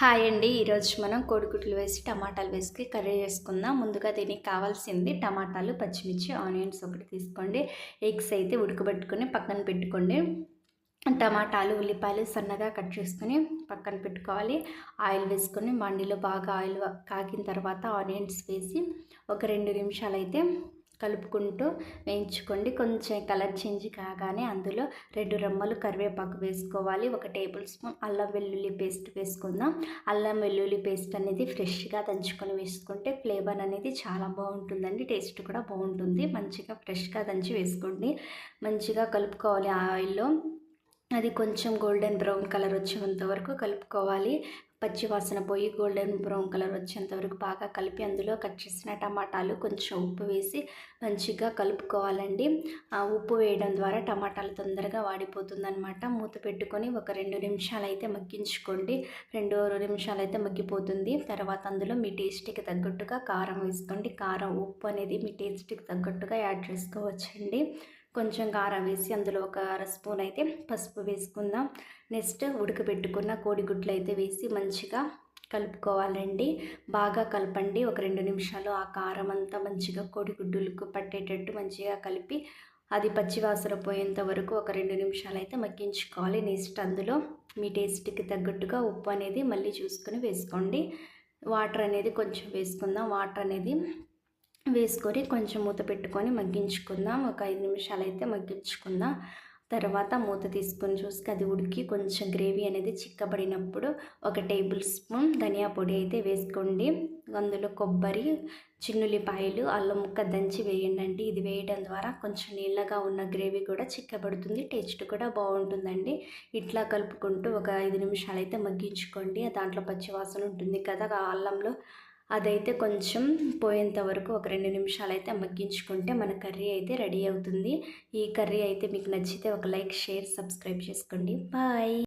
Hi అండి. ఈరోజు మనం కోడిగుడ్లు వేసి టమాటాలు వేసి కర్రీ చేసుకుందాం. ముందుగా దీనికి కావాల్సింది టమాటాలు, పచ్చిమిర్చి, ఆనియన్స్ ఒకటి తీసుకోండి. ఎగ్స్ అయితే ఉడకబెట్టుకొని పక్కన పెట్టుకోండి. టమాటాలు, ఉల్లిపాయలు సన్నగా కట్ చేసుకొని పక్కన పెట్టుకోవాలి. ఆయిల్ వేసుకొని మండిలో బాగా ఆయిల్ కాగిన తర్వాత ఆనియన్స్ వేసి ఒక 2 నిమిషాలు అయితే కలుపుకుంటూ వేయించుకోండి. కొంచెం కలర్ చేంజ్ కాగానే అందులో 2 రెమ్మలు కరివేపాకు వేసుకోవాలి. 1 టేబుల్ స్పూన్ అల్లం వెల్లుల్లి పేస్ట్ వేసుకుందాం. అల్లం వెల్లుల్లి పేస్ట్ అనేది ఫ్రెష్గా దంచుకొని వేసుకుంటే ఫ్లేవర్ అనేది చాలా బాగుంటుందండి. టేస్ట్ కూడా బాగుంటుంది. మంచిగా ఫ్రెష్గా దంచి వేసుకోండి. మంచిగా కలుపుకోవాలి ఆయిల్లో. అది కొంచెం గోల్డెన్ బ్రౌన్ కలర్ వచ్చేంత వరకు కలుపుకోవాలి. పచ్చి వాసన పోయి గోల్డెన్ బ్రౌన్ కలర్ వచ్చేంత వరకు బాగా కలిపి అందులో కట్ చేసిన టమాటాలు, కొంచెం ఉప్పు వేసి మంచిగా కలుపుకోవాలండి. ఆ ఉప్పు వేయడం ద్వారా టమాటాలు తొందరగా వాడిపోతుందన్నమాట. మూత పెట్టుకొని ఒక 2 నిమిషాలు అయితే మగ్గించుకోండి. 2 నిమిషాలు అయితే మగ్గిపోతుంది. తర్వాత అందులో మీ టేస్ట్కి తగ్గట్టుగా కారం వేసుకోండి. కారం, ఉప్పు అనేది మీ టేస్ట్కి తగ్గట్టుగా యాడ్ చేసుకోవచ్చండి. కొంచెం కారం వేసి అందులో ఒక అర స్పూన్ అయితే పసుపు వేసుకుందాం. నెక్స్ట్ ఉడకబెట్టుకున్న కోడిగుడ్లు అయితే వేసి మంచిగా కలుపుకోవాలండి. బాగా కలపండి. ఒక 2 నిమిషాలు ఆ కారం అంతా మంచిగా కోడిగుడ్డులకు పట్టేటట్టు మంచిగా కలిపి అది పచ్చివాసన పోయేంత వరకు ఒక 2 నిమిషాలు అయితే మగ్గించుకోవాలి. నెక్స్ట్ అందులో మీ టేస్ట్కి తగ్గట్టుగా ఉప్పు అనేది మళ్ళీ చూసుకొని వేసుకోండి. వాటర్ అనేది కొంచెం వేసుకుందాం. వాటర్ అనేది వేసుకొని కొంచెం మూత పెట్టుకొని మగ్గించుకుందాం. ఒక 5 నిమిషాలు అయితే మగ్గించుకుందాం. తర్వాత మూత తీసుకొని చూస్తే అది ఉడికి కొంచెం గ్రేవీ అనేది చిక్కబడినప్పుడు 1 టేబుల్ స్పూన్ ధనియా పొడి అయితే వేసుకోండి. అందులో కొబ్బరి, చిన్నుల్లిపాయలు, అల్లం ముక్క దంచి వేయండి. ఇది వేయడం ద్వారా కొంచెం నీళ్ళగా ఉన్న గ్రేవీ కూడా చిక్కబడుతుంది. టేస్ట్ కూడా బాగుంటుందండి. ఇట్లా కలుపుకుంటూ ఒక 5 నిమిషాలు అయితే మగ్గించుకోండి. దాంట్లో పచ్చివాసన ఉంటుంది కదా ఆ అల్లంలో, అదైతే కొంచెం పోయేంత వరకు ఒక 2 నిమిషాలు అయితే మగ్గించుకుంటే మన కర్రీ అయితే రెడీ అవుతుంది. ఈ కర్రీ అయితే మీకు నచ్చితే ఒక లైక్, షేర్, సబ్స్క్రైబ్ చేసుకోండి. బాయ్.